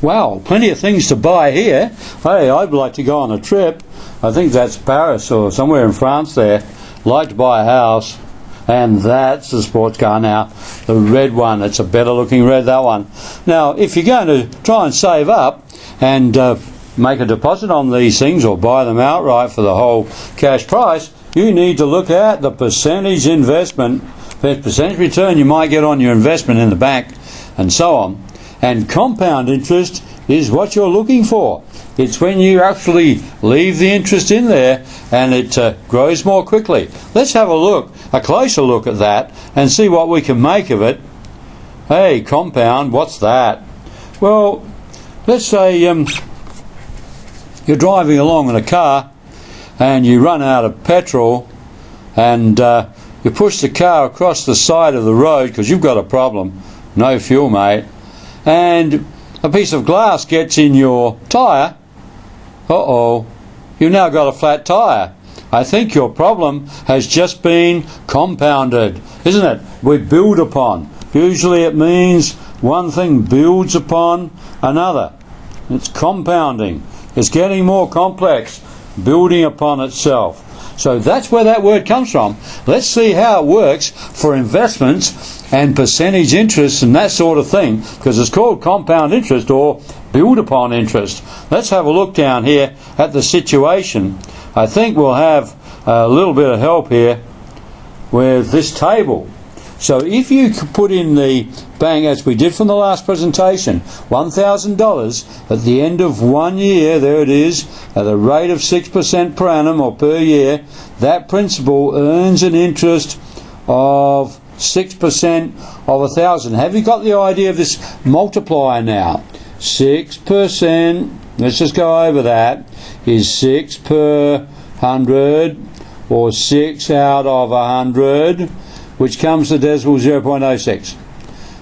Wow, plenty of things to buy here. Hey, I'd like to go on a trip. I think that's Paris or somewhere in France there. Like to buy a house. And that's the sports car now. The red one. It's a better looking red, that one. Now, if you're going to try and save up and make a deposit on these things or buy them outright for the whole cash price, you need to look at the percentage investment, the percentage return you might get on your investment in the bank and so on. And compound interest is what you're looking for. It's when you actually leave the interest in there and it grows more quickly. Let's have a closer look at that and see what we can make of it. Hey, compound, what's that? Well, let's say you're driving along in a car and you run out of petrol and you push the car across the side of the road because you've got a problem. No fuel, mate. And a piece of glass gets in your tyre. Uh-oh, you've now got a flat tyre. I think your problem has just been compounded, isn't it? We build upon. Usually it means one thing builds upon another. It's compounding. It's getting more complex, building upon itself. So that's where that word comes from. Let's see how it works for investments and percentage interest and that sort of thing, because it's called compound interest or build upon interest. Let's have a look down here at the situation. I think we'll have a little bit of help here with this table. So if you put in the bank, as we did from the last presentation, $1,000 at the end of 1 year, there it is, at a rate of 6% per annum or per year, that principal earns an interest of 6% of 1,000. Have you got the idea of this multiplier now? 6%, let's just go over that, is 6 per 100, or 6 out of 100, which comes to decimal 0.06.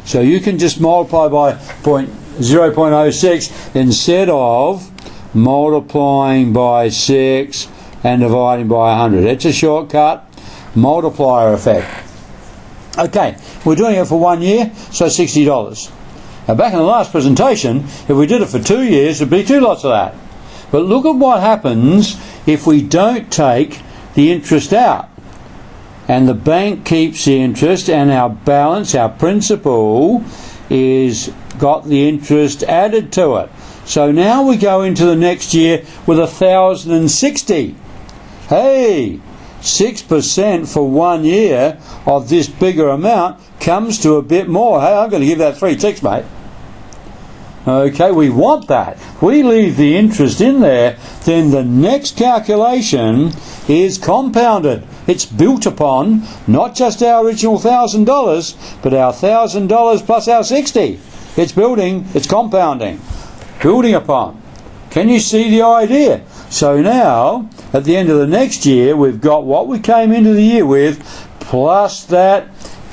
So you can just multiply by 0.06 instead of multiplying by 6 and dividing by 100. It's a shortcut, multiplier effect. Okay, we're doing it for 1 year, so $60. Now back in the last presentation, if we did it for 2 years, it'd be 2 lots of that. But look at what happens if we don't take the interest out. And the bank keeps the interest, and our balance, our principal, is got the interest added to it. So now we go into the next year with 1,060. Hey, 6% for 1 year of this bigger amount comes to a bit more. Hey, I'm going to give that 3 ticks, mate. Okay, we want that. We leave the interest in there, then the next calculation is compounded. It's built upon not just our original $1,000, but our $1,000 plus our 60. It's building, it's compounding, building upon. Can you see the idea? So now, at the end of the next year, we've got what we came into the year with, plus that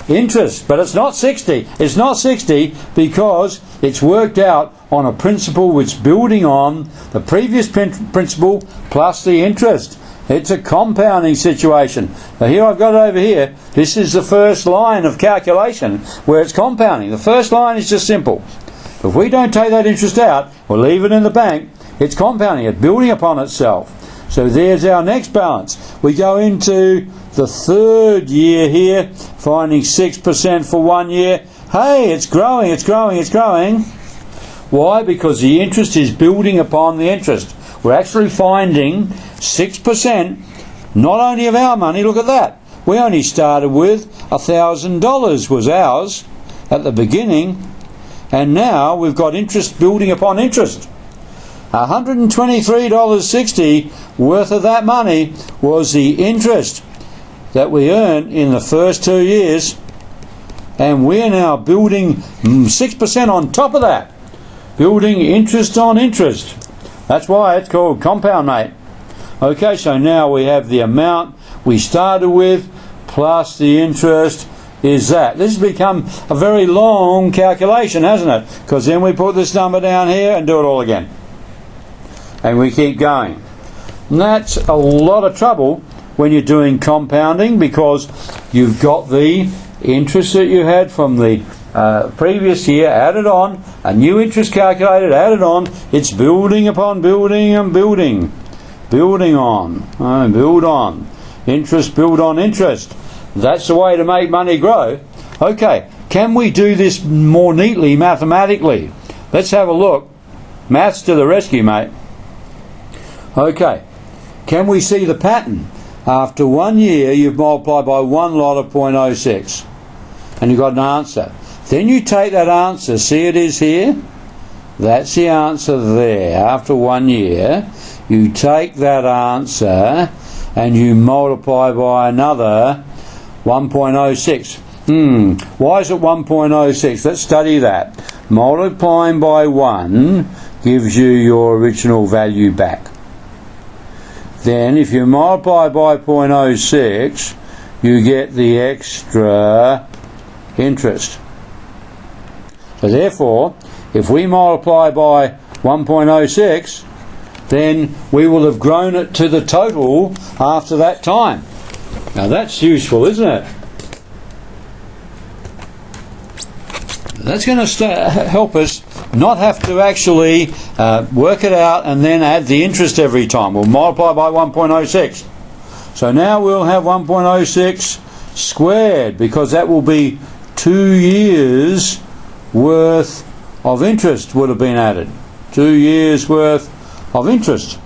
interest. But it's not 60. It's not 60 because it's worked out on a principle which building on the previous principle plus the interest. It's a compounding situation. Now here I've got it over here. This is the first line of calculation where it's compounding. The first line is just simple. If we don't take that interest out or leave it in the bank, it's compounding. It's building upon itself. So there's our next balance. We go into the third year here, finding 6% for 1 year. Hey, it's growing, it's growing, it's growing. Why? Because the interest is building upon the interest. We're actually finding 6%, not only of our money, look at that. We only started with $1,000 was ours at the beginning, and now we've got interest building upon interest. $123.60 worth of that money was the interest that we earned in the first 2 years, and we're now building 6% on top of that, building interest on interest. That's why it's called compound, mate. Okay, so now we have the amount we started with plus the interest is that. This has become a very long calculation, hasn't it? Because then we put this number down here and do it all again. And we keep going. And that's a lot of trouble when you're doing compounding, because you've got the interest that you had from the previous year added on, a new interest calculated, added on. It's building upon building and building. Building on. Build on. Interest, build on interest. That's the way to make money grow. Okay, can we do this more neatly mathematically? Let's have a look. Maths to the rescue, mate. Okay, can we see the pattern? After 1 year, you've multiplied by one lot of 0.06, and you've got an answer. Then you take that answer, see it is here? That's the answer there. After 1 year, you take that answer and you multiply by another 1.06. Why is it 1.06? Let's study that. Multiplying by 1 gives you your original value back. Then if you multiply by 0.06, you get the extra interest. So therefore, if we multiply by 1.06, then we will have grown it to the total after that time. Now that's useful, isn't it? That's going to help us not have to actually work it out and then add the interest every time. We'll multiply by 1.06. So now we'll have 1.06 squared, because that will be 2 years worth of interest would have been added. 2 years worth of interest.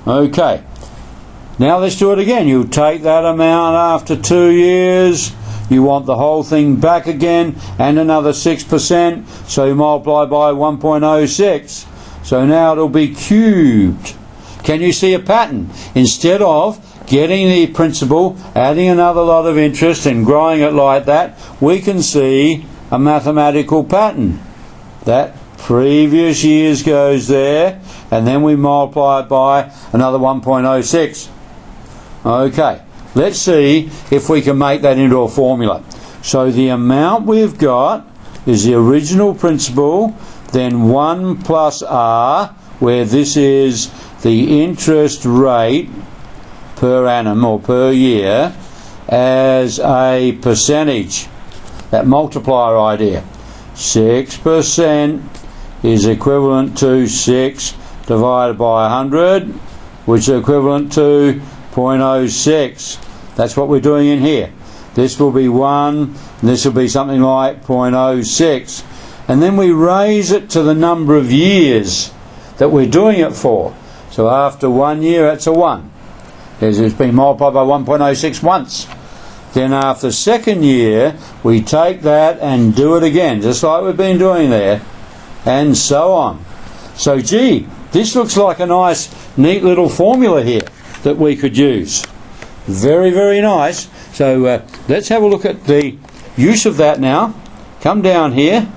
Okay. Now let's do it again. You take that amount after 2 years. You want the whole thing back again, and another 6%, so you multiply by 1.06. So now it'll be cubed. Can you see a pattern? Instead of getting the principal, adding another lot of interest and growing it like that, we can see a mathematical pattern. That previous years goes there, and then we multiply it by another 1.06. Okay. Let's see if we can make that into a formula. So the amount we've got is the original principal, then 1 plus R, where this is the interest rate per annum or per year, as a percentage. That multiplier idea. 6% is equivalent to 6 divided by 100, which is equivalent to 0.06. That's what we're doing in here. This will be 1, and this will be something like 0.06. And then we raise it to the number of years that we're doing it for. So after 1 year, that's a 1. It's been multiplied by 1.06 once. Then after second year, we take that and do it again, just like we've been doing there, and so on. So gee, this looks like a nice, neat little formula here that we could use. Very, very nice. So let's have a look at the use of that now. Come down here.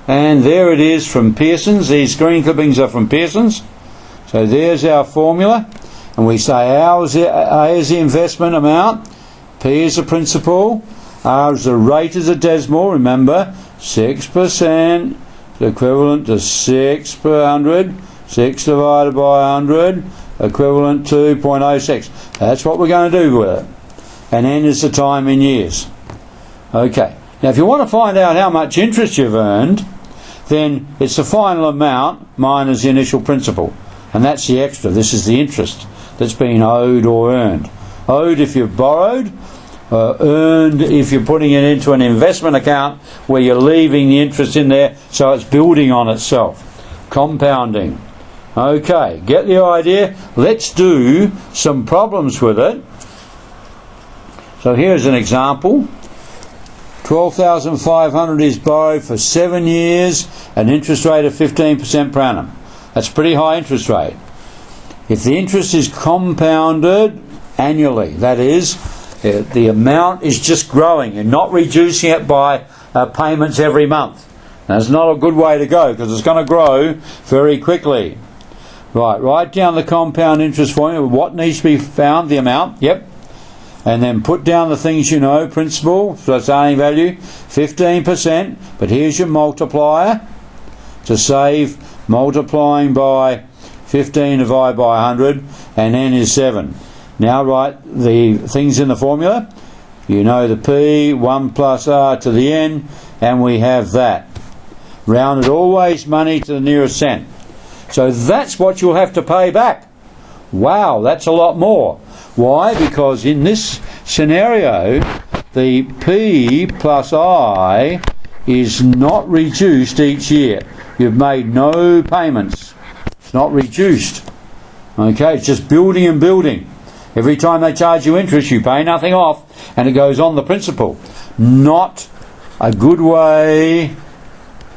And there it is from Pearson's. These screen clippings are from Pearson's. So there's our formula. And we say A is the investment amount, P is the principal, R is the rate as a decimal. Remember, 6% is equivalent to 6 per 100. 6 divided by 100. Equivalent to 0.06. That's what we're going to do with it. And N is the time in years. Okay. Now if you want to find out how much interest you've earned, then it's the final amount minus the initial principal. And that's the extra. This is the interest that's been owed or earned. Owed if you've borrowed, earned if you're putting it into an investment account where you're leaving the interest in there so it's building on itself. Compounding. Okay, get the idea? Let's do some problems with it. So here's an example. 12,500 is borrowed for 7 years, an interest rate of 15% per annum. That's a pretty high interest rate. If the interest is compounded annually, that is, the amount is just growing and not reducing it by payments every month. That's not a good way to go, because it's going to grow very quickly. Right, write down the compound interest formula. What needs to be found? The amount. Yep. And then put down the things you know. Principal, so starting value, 15%. But here's your multiplier. To save, multiplying by 15 divided by 100, and N is 7. Now write the things in the formula. You know the P, 1 plus R to the N, and we have that. Rounded always money to the nearest cent. So that's what you'll have to pay back. Wow, that's a lot more. Why? Because in this scenario, the P plus I is not reduced each year. You've made no payments. It's not reduced. Okay, it's just building and building. Every time they charge you interest, you pay nothing off, and it goes on the principal. Not a good way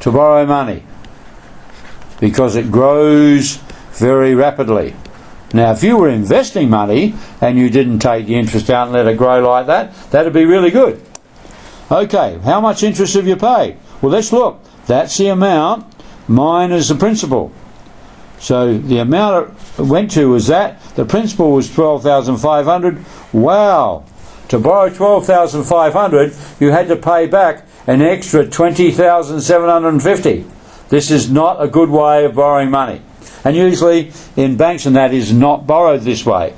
to borrow money, because it grows very rapidly. Now, if you were investing money and you didn't take the interest out and let it grow like that, that'd be really good. Okay, how much interest have you paid? Well, let's look. That's the amount minus the principal. So the amount it went to was that. The principal was 12,500. Wow! To borrow 12,500, you had to pay back an extra 20,750. This is not a good way of borrowing money. And usually in banks and that is not borrowed this way.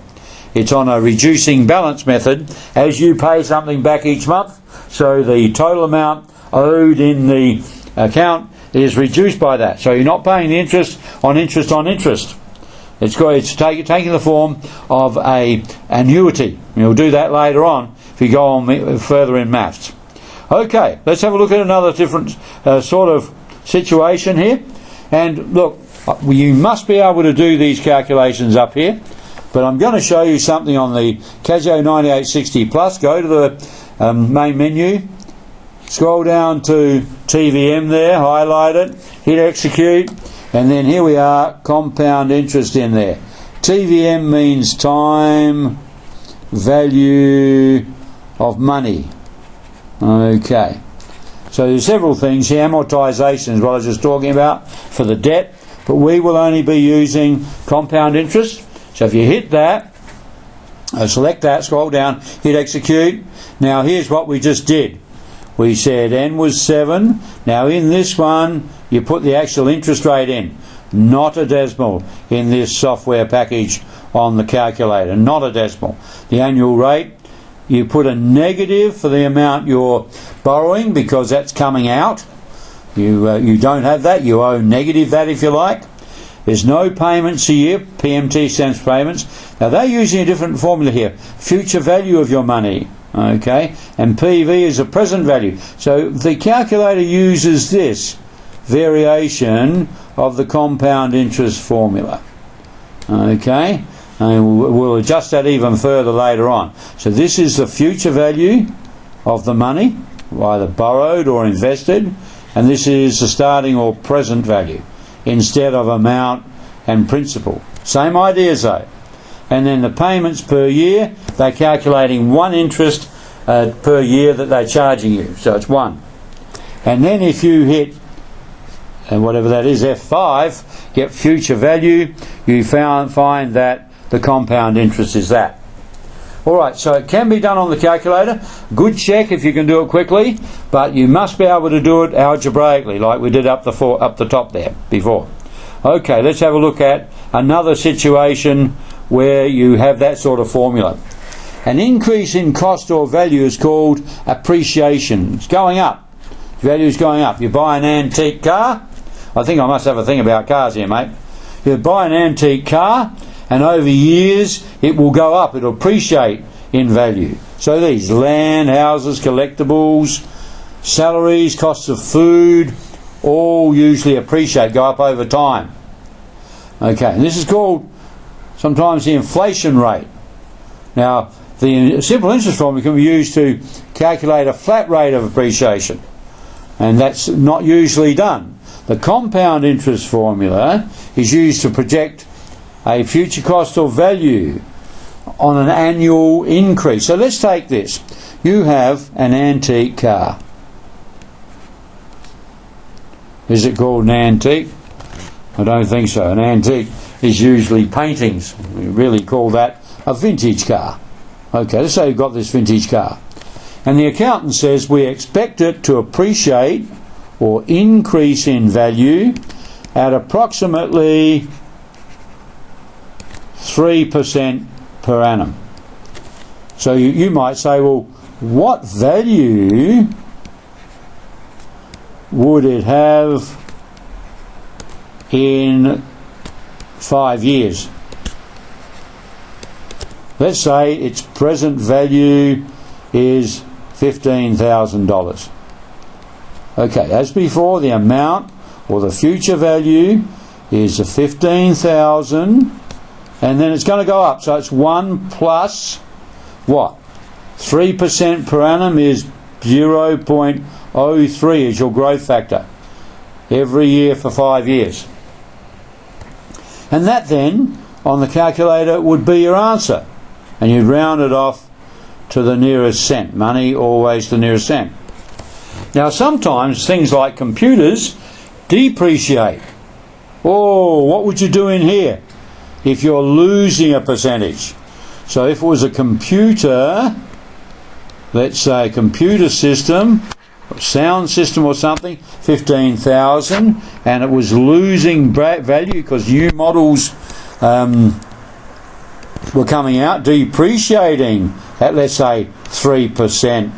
It's on a reducing balance method as you pay something back each month, so the total amount owed in the account is reduced by that. So you're not paying the interest on interest on interest. It's taking the form of a annuity. You'll do that later on if you go on further in maths. Okay, let's have a look at another different sort of situation here. And look, you must be able to do these calculations up here, but I'm going to show you something on the Casio 9860 Plus. Go to the main menu, scroll down to TVM there, highlight it, hit execute, and then here we are, compound interest in there. TVM means time value of money. Okay, so there's several things here. Amortization is what I was just talking about for the debt, but we will only be using compound interest. So if you hit that, select that, scroll down, hit execute. Now here's what we just did. We said n was 7. Now in this one, you put the actual interest rate in, not a decimal in this software package on the calculator, not a decimal. The annual rate, you put a negative for the amount you're borrowing because that's coming out. You don't have that. You owe negative that if you like. There's no payments a year. PMT stands for payments. Now they're using a different formula here. Future value of your money. Okay, and PV is a present value. So the calculator uses this variation of the compound interest formula. Okay, and we'll adjust that even further later on. So this is the future value of the money, either borrowed or invested, and this is the starting or present value instead of amount and principal. Same ideas though. And then the payments per year, they're calculating one interest per year that they're charging you. So it's 1. And then if you hit, and whatever that is, F5, get future value, you find that the compound interest is that. Alright, so it can be done on the calculator. Good check if you can do it quickly, but you must be able to do it algebraically like we did up the top there before. Okay, let's have a look at another situation where you have that sort of formula. An increase in cost or value is called appreciation. It's going up. Value is going up. You buy an antique car. I think I must have a thing about cars here, mate. You buy an antique car, and over years it will go up. It'll appreciate in value. So these land, houses, collectibles, salaries, costs of food, all usually appreciate, go up over time. Okay, and this is called sometimes the inflation rate. Now, the simple interest formula can be used to calculate a flat rate of appreciation, and that's not usually done. The compound interest formula is used to project a future cost or value on an annual increase. So let's take this. You have an antique car. Is it called an antique? I don't think so. An antique is usually paintings. We really call that a vintage car. Okay, let's say you've got this vintage car. And the accountant says we expect it to appreciate or increase in value at approximately 3% per annum. So you might say, well, what value would it have in 5 years. Let's say its present value is $15,000. Okay, as before, the amount or the future value is the 15,000, and then it's going to go up. So it's 1 plus what? 3% per annum is 0.03 is your growth factor every year for 5 years. And that then, on the calculator, would be your answer. And you'd round it off to the nearest cent. Money always the nearest cent. Now sometimes things like computers depreciate. Oh, what would you do in here if you're losing a percentage? So if it was a computer, let's say a computer system, sound system or something, 15,000, and it was losing value because new models were coming out, depreciating at, let's say, 3%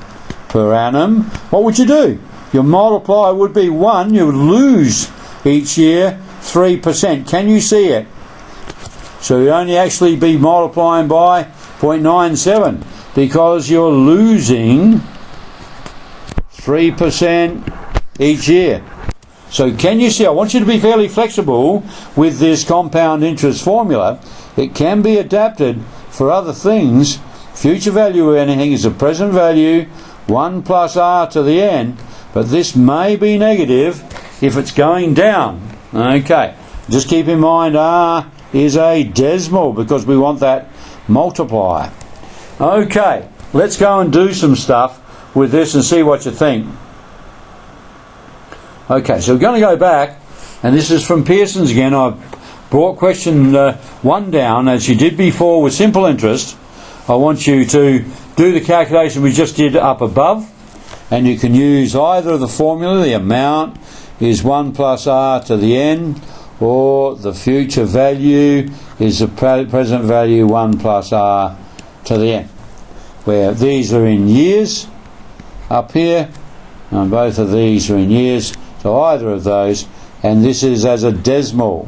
per annum, what would you do? Your multiplier would be 1. You would lose each year 3%. Can you see it? So you'd only actually be multiplying by 0.97 because you're losing 3% each year. So can you see? I want you to be fairly flexible with this compound interest formula. It can be adapted for other things. Future value of anything is the present value, 1 plus r to the n, but this may be negative if it's going down. Okay, just keep in mind r is a decimal because we want that multiplier. Okay, let's go and do some stuff with this and see what you think. Okay, so we're going to go back, and this is from Pearson's again. I've brought question 1 down as you did before with simple interest. I want you to do the calculation we just did up above, and you can use either of the formula. The amount is 1 plus r to the n, or the future value is the present value 1 plus r to the n, where these are in years up here, and both of these are in years, so either of those, and this is as a decimal,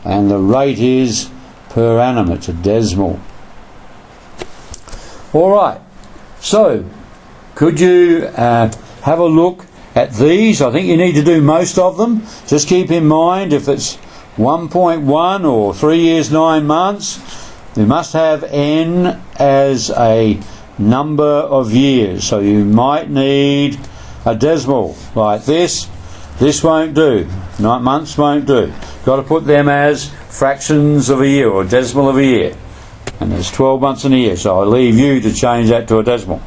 and the rate is per annum. It's a decimal. Alright, so could you have a look at these? I think you need to do most of them. Just keep in mind if it's 1.1 or 3 years 9 months, we must have n as a number of years. So you might need a decimal like this. This won't do. 9 months won't do. Got to put them as fractions of a year or decimal of a year. And there's 12 months in a year, so I'll leave you to change that to a decimal.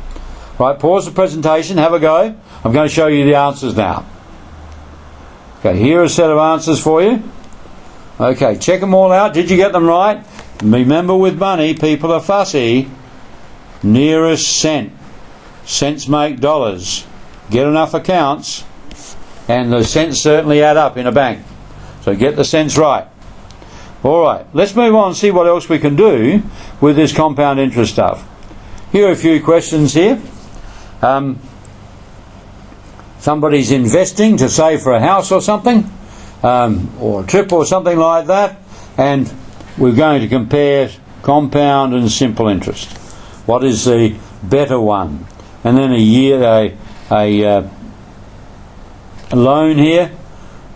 Right, pause the presentation, have a go. I'm going to show you the answers now. Okay, here are a set of answers for you. Okay, check them all out. Did you get them right? Remember, with money, people are fussy. Nearest cent. Cents make dollars. Get enough accounts, and the cents certainly add up in a bank. So get the cents right. Alright, let's move on and see what else we can do with this compound interest stuff. Here are a few questions here. Somebody's investing to save for a house or something, or a trip or something like that, and we're going to compare compound and simple interest. What is the better one? And then a loan here,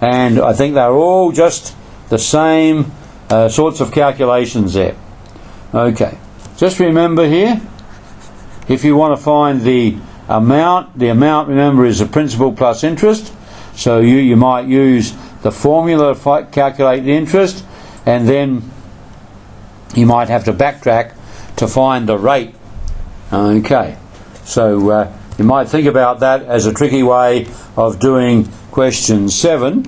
and I think they're all just the same sorts of calculations there. Okay, just remember here, if you want to find the amount remember is the principal plus interest, so you might use the formula to calculate the interest, and then you might have to backtrack to find the rate. Okay, so you might think about that as a tricky way of doing question 7.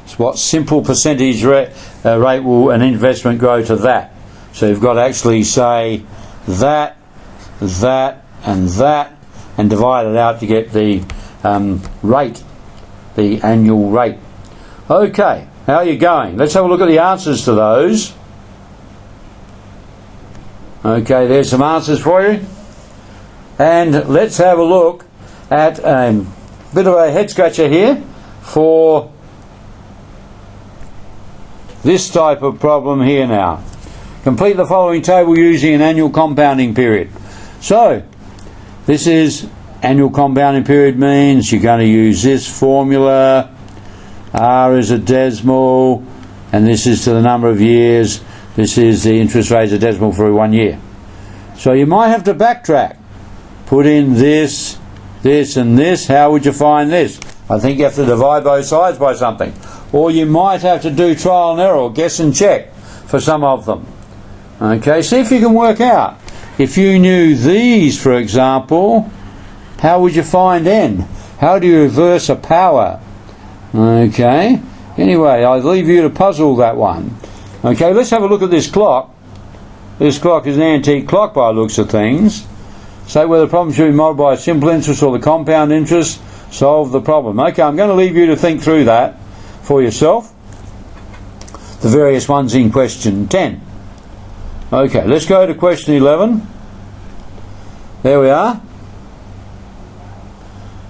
So what simple percentage rate will an investment grow to that? So you've got to actually say that, and that, and divide it out to get the rate, the annual rate. Okay, how are you going? Let's have a look at the answers to those. Okay, there's some answers for you. And let's have a look at a bit of a head scratcher here for this type of problem here now. Complete the following table using an annual compounding period. So, this is annual compounding period means you're going to use this formula. R is a decimal, and this is to the number of years. This is the interest rate as a decimal for 1 year. So you might have to backtrack. Put in this, this and this. How would you find this? I think you have to divide both sides by something. Or you might have to do trial and error, or guess and check for some of them. Okay, see if you can work out. If you knew these, for example, how would you find n? How do you reverse a power? Okay, anyway, I'll leave you to puzzle that one. Okay, let's have a look at this clock. This clock is an antique clock by the looks of things. Say whether the problem should be modeled by a simple interest or the compound interest. Solve the problem. Okay, I'm going to leave you to think through that for yourself. The various ones in question 10. Okay, let's go to question 11. There we are.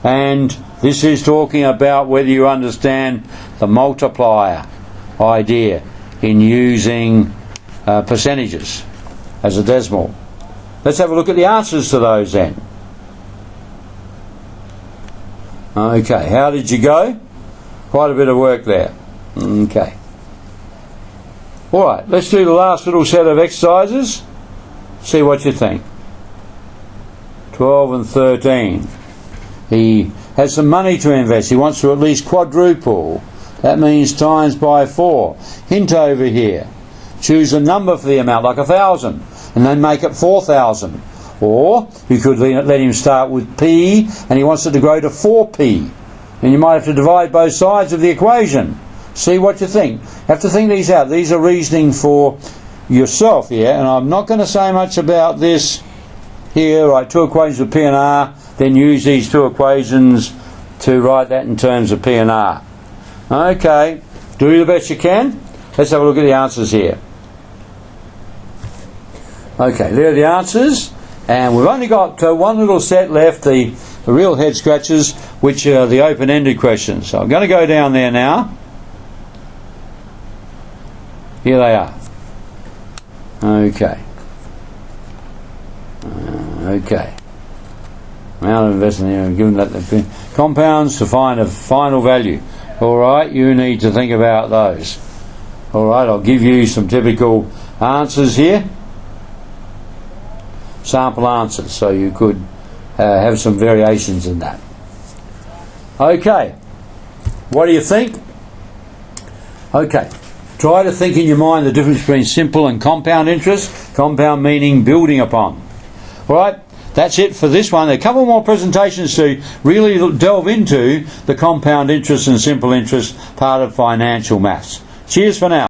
And this is talking about whether you understand the multiplier idea in using percentages as a decimal. Let's have a look at the answers to those then. Okay, how did you go? Quite a bit of work there. Okay. Alright, let's do the last little set of exercises. See what you think. 12 and 13. He has some money to invest. He wants to at least quadruple. That means times by 4. Hint over here. Choose a number for the amount, like 1,000, and then make it 4,000. Or you could let him start with P, and he wants it to grow to 4P. And you might have to divide both sides of the equation. See what you think. Have to think these out. These are reasoning for yourself here, and I'm not going to say much about this here. Write two equations of P and R, then use these two equations to write that in terms of P and R. Okay, do the best you can. Let's have a look at the answers here. Okay, there are the answers, and we've only got one little set left, the real head scratchers, which are the open-ended questions. So I'm going to go down there now. Here they are. Okay. Okay. Amount of investment here, given that the compounds to find a final value. Alright, you need to think about those. Alright, I'll give you some typical answers here. Sample answers, so you could have some variations in that. Okay, what do you think? Okay, try to think in your mind the difference between simple and compound interest. Compound meaning building upon. Alright, that's it for this one. There are a couple more presentations to really delve into the compound interest and simple interest part of financial maths. Cheers for now.